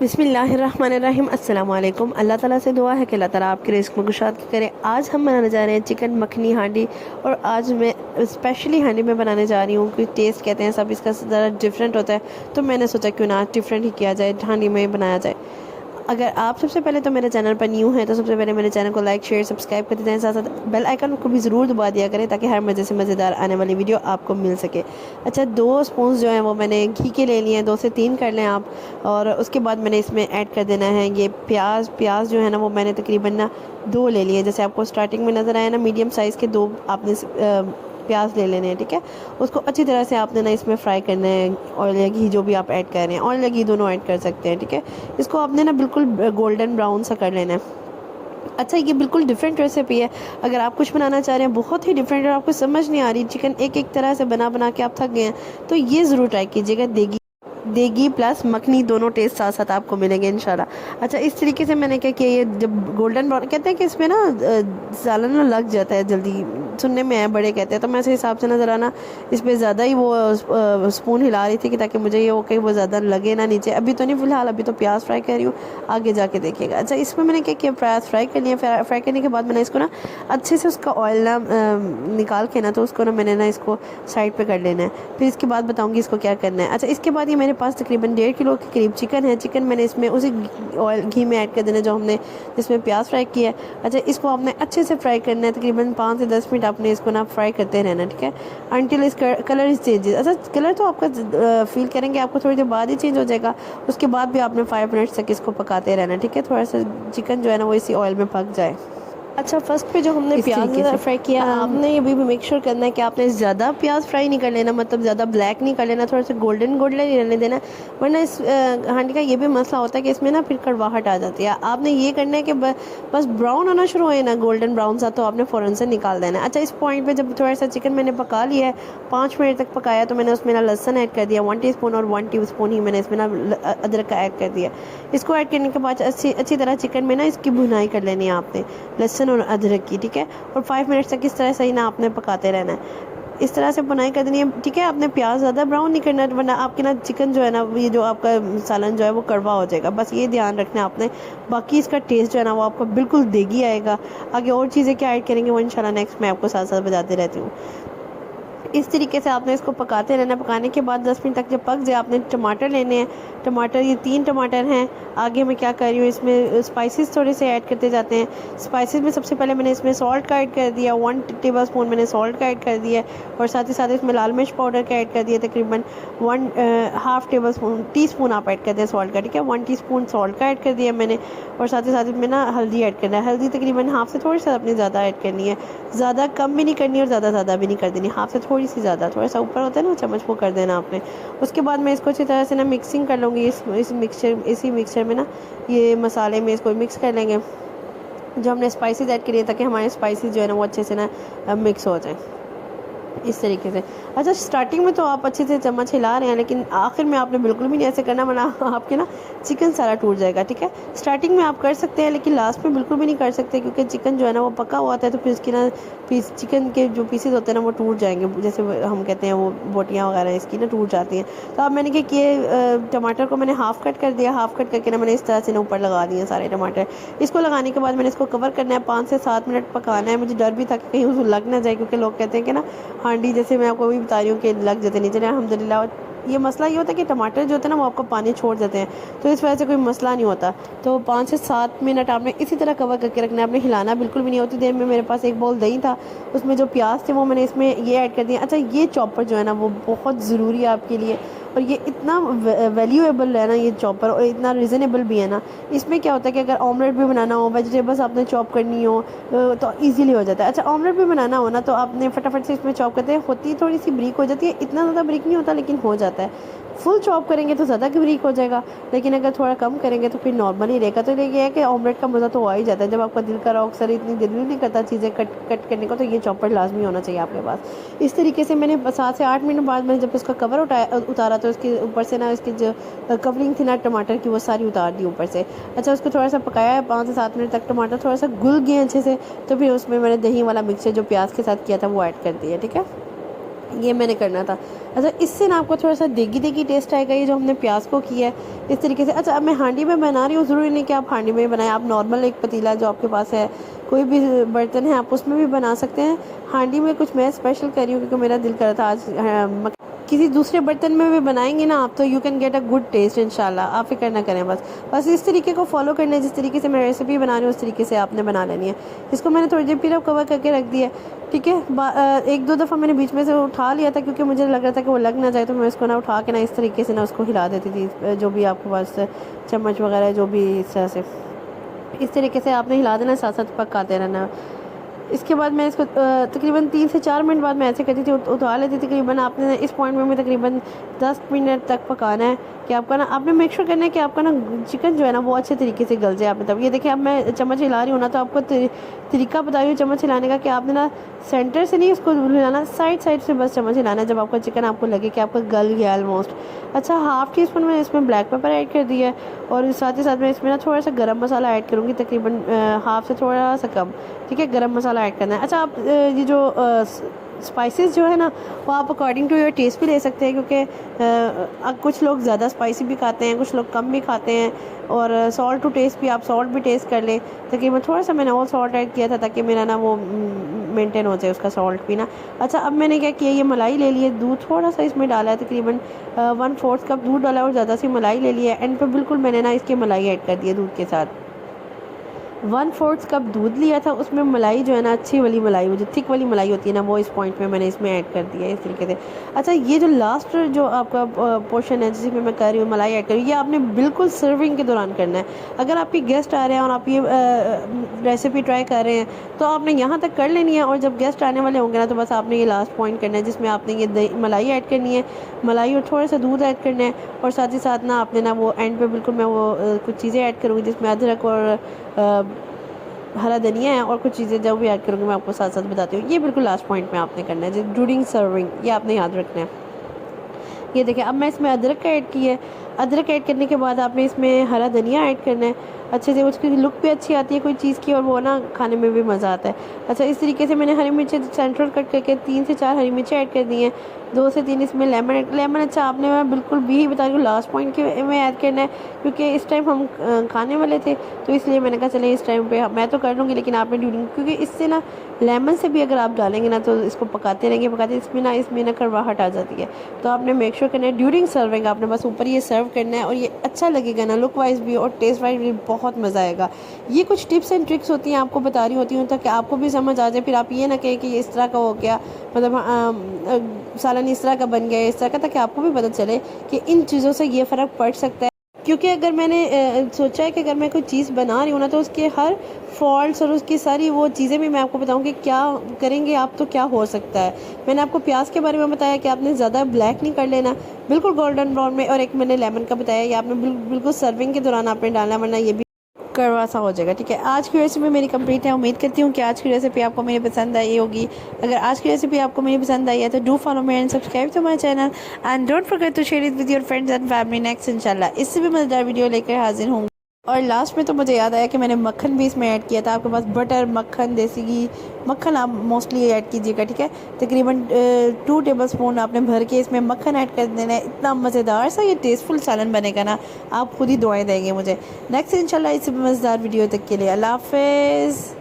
बिस्मिल्लाहिर्रहमानिर्रहीम। अस्सलाम वालेकुम। अल्लाह ताला से दुआ है कि अल्लाह ताला आपके रिस्क में कुशाद करे। आज हम बनाने जा रहे हैं चिकन मखनी हांडी, और आज मैं स्पेशली हांडी में बनाने जा रही हूँ। क्योंकि टेस्ट कहते हैं सब इसका ज़रा डिफरेंट होता है, तो मैंने सोचा क्यों ना डिफरेंट ही किया जाए, हांडी में बनाया जाए। अगर आप सबसे पहले तो मेरे चैनल पर न्यू हैं तो सबसे पहले मेरे चैनल को लाइक शेयर सब्सक्राइब करते जाएं, साथ साथ बेल आइकन को भी ज़रूर दबा दिया करें ताकि हर मज़े से मज़ेदार आने वाली वीडियो आपको मिल सके। अच्छा, 2 स्पून जो है वो मैंने घी के ले लिए हैं, 2 से 3 कर लें आप। और उसके बाद मैंने इसमें ऐड कर देना है ये प्याज जो है ना वो मैंने तकरीबन ना 2 ले लिए। जैसे आपको स्टार्टिंग में नज़र आया ना, मीडियम साइज़ के 2 आपने प्याज ले लेने हैं, ठीक है। उसको अच्छी तरह से आपने ना इसमें फ्राई करना है। ऑयल या घी जो भी आप ऐड कर रहे हैं, ऑयल या घी दोनों ऐड कर सकते हैं, ठीक है। इसको आपने ना बिल्कुल गोल्डन ब्राउन सा कर लेना है। अच्छा, ये बिल्कुल डिफरेंट रेसिपी है। अगर आप कुछ बनाना चाह रहे हैं बहुत ही डिफरेंट और आपको समझ नहीं आ रही, चिकन एक एक तरह से बना बना के आप थक गए हैं, तो ये ज़रूर ट्राई कीजिएगा। देगी देगी प्लस मखनी दोनों टेस्ट साथ साथ आपको मिलेंगे इंशाल्लाह। अच्छा, इस तरीके से मैंने क्या किया, ये जब गोल्डन ब्राउन कहते हैं कि इसमें ना सालन ना लग जाता है जल्दी, सुनने में है बड़े कहते हैं, तो मैं इस हिसाब से नज़र आना इस पर ज़्यादा ही वो स्पून हिला रही थी कि ताकि मुझे ये हो कि वो ज़्यादा लगे ना नीचे। अभी तो नहीं फ़िलहाल, अभी तो प्याज फ्राई कर रही हूँ, आगे जाके देखिएगा। अच्छा, इसमें मैंने क्या किया, प्याज फ्राई कर लिया। फ्राई करने के बाद मैंने इसको ना अच्छे से उसका ऑयल ना निकाल के ना, तो उसको ना मैंने ना इसको साइड पे कर लेना है। फिर इसके बाद बताऊंगी इसको क्या करना है। अच्छा, इसके बाद ये मेरे पास तकरीबन 1.5 किलो के करीब चिकन है। चिकन मैंने इसमें उसी ऑयल घी में ऐड कर देना जो हमने जिसमें प्याज फ्राई किया है। अच्छा, इसको आपने अच्छे से फ्राई करना है, तकरीबन 5 से 10 मिनट आपने इसको ना फ्राई करते रहना, ठीक है, अनटिल इसका कलर इस चेंजेस। अच्छा, कलर तो आपका फील करेंगे आपको थोड़ी देर बाद ही चेंज हो जाएगा। उसके बाद भी आपने 5 मिनट्स तक इसको पकाते रहना, ठीक है, थोड़ा सा चिकन जो है ना वो इसी ऑयल में पक जाए। अच्छा, फर्स्ट पे जो हमने प्याज फ्राई किया, आपने ये भी मेक श्योर करना है कि आपने ज़्यादा प्याज फ्राई नहीं कर लेना, मतलब ज़्यादा ब्लैक नहीं कर लेना, थोड़ा सा गोल्डन गोल्डन ही रहने देना, वरना इस हांडी का ये भी मसला होता है कि इसमें ना फिर कड़वाहट आ जाती है। आपने ये करना है कि बस ब्राउन होना शुरू हो ना, गोल्डन ब्राउन सा, तो आपने फ़ौरन से निकाल देना है। अच्छा, इस पॉइंट पर जब थोड़ा सा चिकन मैंने पका लिया है, 5 मिनट तक पकाया, तो मैंने उसमें ना लहसन ऐड कर दिया 1 टीस्पून, और 1 टीस्पून ही मैंने इसमें ना अदरक का ऐड कर दिया। इसको ऐड करने के बाद अच्छी तरह चिकन में ना इसकी भुनाई कर लेनी है आपने, लहसन और अदरक की, ठीक है। और 5 मिनट्स तक इस तरह से ही ना आपने पकाते रहना है, इस तरह से बुनाई कर देनी है, ठीक है। आपने प्याज ज़्यादा ब्राउन नहीं करना, वरना आपके ना चिकन जो है ना, ये जो आपका सालन जो है वो कड़वा हो जाएगा, बस ये ध्यान रखना है आपने। बाकी इसका टेस्ट जो है ना वो आपको बिल्कुल देगी आएगा। आगे और चीज़ें क्या ऐड करेंगे वो इंशाल्लाह नेक्स्ट मैं आपको साथ साथ बताती रहती हूँ। इस तरीके से आपने इसको पकाते रहना। पकाने के बाद 10 मिनट तक जब पक जाए, आपने टमाटर लेने हैं। टमाटर, ये 3 टमाटर हैं। आगे मैं क्या कर रही हूँ, इसमें स्पाइसेस थोड़े से ऐड करते जाते हैं। स्पाइसेस में सबसे पहले मैंने इसमें सॉल्ट का ऐड कर दिया, 1 टेबल स्पून मैंने सॉल्ट का ऐड कर दिया, और साथ ही साथ इसमें लाल मिर्च पाउडर का ऐड कर दिया, तकरीबन 1.5 टेबल स्पून टी-स्पून आप ऐड कर दें सॉल्ट का, ठीक है। 1 टीस्पून सॉल्ट का ऐड कर दिया मैंने, और साथ ही साथ इसमें ना हल्दी ऐड करना है। हल्दी तकरीबन हाफ से थोड़ी सा अपनी ज़्यादा ऐड करनी है, ज़्यादा कम भी नहीं करनी और ज़्यादा भी नहीं कर देनी, हाफ से थोड़ी सी ज़्यादा, थोड़ा सा ऊपर होता है ना चम्मच, वो कर देना आपने। उसके बाद मैं इसको अच्छी तरह से ना मिक्सिंग कर लूँगी। इसी मिक्सचर में ना ये मसाले में इसको मिक्स कर लेंगे जो हमने स्पाइसेस ऐड करिए, ताकि हमारे स्पाइसेस जो है ना वो अच्छे से ना मिक्स हो जाए इस तरीके से। अच्छा, स्टार्टिंग में तो आप अच्छे से चम्मच हिला रहे हैं, लेकिन आखिर में आपने बिल्कुल भी नहीं ऐसे करना, वरना आपके ना चिकन सारा टूट जाएगा, ठीक है। स्टार्टिंग में आप कर सकते हैं, लेकिन लास्ट में बिल्कुल भी नहीं कर सकते, क्योंकि चिकन जो है ना वो पका हुआ होता है, तो फिर इसकी ना चिकन के जो पीसेस होते हैं ना वो टूट जाएंगे, जैसे हम कहते हैं वो बोटियाँ वगैरह इसकी ना टूट जाती हैं। तो अब मैंने क्या किया, टमाटर को मैंने हाफ़ कट कर दिया, हाफ़ कट करके ना मैंने इस तरह से ना ऊपर लगा दिए सारे टमाटर। इसको लगाने के बाद मैंने इसको कवर करना है, 5 से 7 मिनट पकाना है। मुझे डर भी था कि कहीं उसको लग ना जाए, क्योंकि लोग कहते हैं कि ना हांडी, जैसे मैं आपको भी बता रही हूँ कि लग जाते नीचे। अल्हम्दुलिल्लाह ये मसला ये होता है कि टमाटर जो होते हैं ना वो आपको पानी छोड़ देते हैं, तो इस वजह से कोई मसला नहीं होता। तो 5 से 7 मिनट आपने इसी तरह कवर करके रखना है, आपने हिलाना बिल्कुल भी नहीं। होती देर में मेरे पास एक बाउल दही था, उसमें जो प्याज थे वो मैंने इसमें ये ऐड कर दिया। अच्छा, ये चॉपर जो है ना वो बहुत ज़रूरी है आपके लिए, और ये इतना वैल्यूएबल है ना ये चॉपर, और इतना रिजनेबल भी है ना। इसमें क्या होता है कि अगर ऑमलेट भी बनाना हो, वेजिटेबल्स आपने चॉप करनी हो तो इजीली हो जाता है। अच्छा, ऑमलेट भी बनाना हो ना तो आपने फटाफट से इसमें चॉप करते हैं, होती थोड़ी सी ब्रीक हो जाती है, इतना ज़्यादा ब्रीक नहीं होता लेकिन हो जाता है। फुल चॉप करेंगे तो ज़्यादा ब्रीक हो जाएगा, लेकिन अगर थोड़ा कम करेंगे तो फिर नॉर्मल ही रहेगा। तो ये है कि ऑमलेट का मज़ा तो आ ही जाता है जब आपका दिल कर रहा हो। अक्सर इतनी दिल भी नहीं करता चीज़ें कट करने को, तो ये चॉपर लाजमी होना चाहिए आपके पास। इस तरीके से मैंने 7 से 8 मिनट बाद मैंने जब उसका कवर उतारा, तो इसके ऊपर से ना इसकी जो कवरिंग थी ना टमाटर की वो सारी उतार दी ऊपर से। अच्छा, उसको थोड़ा सा पकाया है 5 से 7 मिनट तक, टमाटर थोड़ा सा घुल गए अच्छे से, तो फिर उसमें मैंने दही वाला मिक्सचर जो प्याज के साथ किया था वो ऐड कर दिया, ठीक है। ये मैंने करना था। अच्छा, इससे ना आपको थोड़ा सा देगी देगी टेस्ट आएगा, ये जो हमने प्याज को किया है इस तरीके से। अच्छा, अब मैं हांडी में बना रही हूँ, ज़रूरी नहीं कि आप हांडी में ही बनाएं, आप नॉर्मल एक पतीला जो आपके पास है, कोई भी बर्तन है, आप उसमें भी बना सकते हैं। हांडी में कुछ मैं स्पेशल कर रही हूँ क्योंकि मेरा दिल कर रहा था आज। किसी दूसरे बर्तन में भी बनाएंगे ना आप, तो you can get a good taste इंशाल्लाह। आप फिक्र ना करें, बस इस तरीके को फॉलो करना है, जिस तरीके से मैं रेसिपी बना रही हूँ उस तरीके से आपने बना लेनी है। इसको मैंने थोड़ी देर फिर अब कवर करके रख दिया, ठीक है। एक दो दफ़ा मैंने बीच में से उठा लिया था क्योंकि मुझे लग रहा था कि वो लग ना जाए, तो मैं इसको ना उठा के ना इस तरीके से ना उसको हिला देती थी, जो भी आपके पास चम्मच वगैरह जो भी, इस तरह से इस तरीके से आपने हिला देना, साथ साथ पकाते रहना। इसके बाद मैं इसको तकरीबन 3 से 4 मिनट बाद मैं ऐसे करती थी, उतार लेती थी। तकरीबन आपने इस पॉइंट में तकरीबन 10 मिनट तक पकाना है कि आपका ना, आपने मेक श्योर करना है कि आपका ना चिकन जो है ना वो अच्छे तरीके से गल जाए। आपने तब ये देखिए, अब मैं चम्मच हिला रही हूँ ना, तो आपको तरीका बता रही हूँ चम्मच हिलाने का कि आपने ना सेंटर से नहीं उसको हिलाना, साइड साइड से बस चम्मच हिलाना है, जब आपका चिकन आपको लगे कि आपका गल गया ऑलमोस्ट। अच्छा, हाफ़ टी स्पून मैंने इसमें ब्लैक पेपर ऐड कर दिया है, और साथ ही साथ मैं इसमें ना थोड़ा सा गरम मसाला ऐड करूँगी, तकरीबन हाफ़ से थोड़ा सा कम, ठीक है, गरम मसाला ऐड करना है। अच्छा, आप ये जो स्पाइसेस जो है ना वो आप अकॉर्डिंग टू योर टेस्ट भी ले सकते हैं, क्योंकि कुछ लोग ज़्यादा स्पाइसी भी खाते हैं, कुछ लोग कम भी खाते हैं, और सॉल्ट टू टेस्ट भी, आप सॉल्ट भी टेस्ट कर लें। तकरीबन थोड़ा सा मैंने और सॉल्ट ऐड किया था ताकि मेरा ना वो मेंटेन हो जाए उसका सॉल्ट भी ना। अच्छा, अब मैंने क्या किया, ये मलाई ले ली है, दूध थोड़ा सा इसमें डाला है, तकरीबन 1/4 कप दूध डाला और ज़्यादा सी मलाई ले लिया है। एंड पे बिल्कुल मैंने ना इसके मलाई ऐड कर दिया दूध के साथ। 1/4 कप दूध लिया था, उसमें मलाई जो है ना अच्छी वाली मलाई, वो जो थिक वाली मलाई होती है ना, वो इस पॉइंट में मैंने इसमें ऐड कर दिया है इस तरीके से। अच्छा, ये जो लास्ट जो आपका पोर्शन है जिसमें मैं कर रही हूँ मलाई ऐड कर रही हूँ, ये आपने बिल्कुल सर्विंग के दौरान करना है। अगर आपके गेस्ट आ रहे हैं और आप ये रेसिपी ट्राई कर रहे हैं तो आपने यहाँ तक कर लेनी है, और जब गेस्ट आने वाले होंगे ना तो बस आपने ये लास्ट पॉइंट करना है जिसमें आपने ये मलाई ऐड करनी है, मलाई और थोड़ा सा दूध ऐड करना है, और साथ ही साथ ना आपने ना वो एंड पे बिल्कुल मैं वो कुछ चीज़ें ऐड करूँगी जिसमें अदरक और हरा धनिया है, और कुछ चीज़ें जो भी ऐड करूँगी मैं आपको साथ साथ बताती हूँ। ये बिल्कुल लास्ट पॉइंट में आपने करना है ड्यूरिंग सर्विंग, ये आपने याद रखना है। ये देखिए, अब मैं इसमें अदरक का ऐड किया है। अदरक ऐड करने के बाद आपने इसमें हरा धनिया ऐड करना है अच्छे से, उसकी लुक भी अच्छी आती है कोई चीज़ की, और वो ना खाने में भी मज़ा आता है। अच्छा, इस तरीके से मैंने हरी मिर्चें सेंट्रल कट करके 3 से 4 हरी मिर्चें ऐड कर दी हैं, 2 से 3 इसमें लेमन। अच्छा, आपने मैं बिल्कुल भी ही बता रही हूँ लास्ट पॉइंट के में ऐड करना है, क्योंकि इस टाइम हम खाने वाले थे, तो इसलिए मैंने कहा चले इस टाइम पे मैं तो कर लूँगी, लेकिन आपने ड्यूरिंग, क्योंकि इससे ना लेमन से भी अगर आप डालेंगे ना तो इसको पकाते रहेंगे इसमें ना कड़वाहट आ जाती है। तो आपने मेक श्योर करना है ड्यूरिंग सर्विंग आपने बस ऊपर ये सर्व करना है, और ये अच्छा लगेगा ना लुक वाइज भी और टेस्ट वाइज भी, बहुत मज़ा आएगा। ये कुछ टिप्स एंड ट्रिक्स होती हैं, आपको बता रही होती हूँ ताकि आपको भी समझ आ जाए, फिर आप ये ना कहें कि ये इस तरह का हो गया, मतलब सालन इस तरह का बन गया इस तरह का, ताकि आपको भी पता चले कि इन चीज़ों से ये फ़र्क पड़ सकता है। क्योंकि अगर मैंने सोचा है कि अगर मैं कोई चीज़ बना रही हूँ ना तो उसके हर फॉल्ट्स और उसकी सारी वो चीज़ें भी मैं आपको बताऊँ कि क्या करेंगे आप तो क्या हो सकता है। मैंने आपको प्याज के बारे में बताया कि आपने ज़्यादा ब्लैक नहीं कर लेना, बिल्कुल गोल्डन ब्राउन में, और एक मैंने लेमन का बताया, ये आपने बिल्कुल सर्विंग के दौरान आपने डालना, वरना ये भी करवा सा हो जाएगा। ठीक है, आज की रेसिपी मेरी कंप्लीट है। उम्मीद करती हूँ कि आज की रेसिपी आपको मेरी पसंद आई होगी। अगर आज की रेसिपी आपको मेरी पसंद आई है तो do follow me and subscribe to my channel and don't forget to share it with your friends and family. Next इंशाल्लाह इससे भी मज़ेदार वीडियो लेकर हाजिर होंगे। और लास्ट में तो मुझे याद आया कि मैंने मक्खन भी इसमें ऐड किया था। आपके पास बटर, मक्खन, देसी घी, मक्खन आप मोस्टली ऐड कीजिएगा, ठीक है। तकरीबन 2 टेबलस्पून आपने भर के इसमें मक्खन ऐड कर देना है। इतना मज़ेदार सा ये टेस्टफुल सालन बनेगा ना, आप खुद ही दुआएं देंगे मुझे। नेक्स्ट इंशाल्लाह इससे भी मज़ेदार वीडियो तक के लिए अल्लाह हाफ़िज़।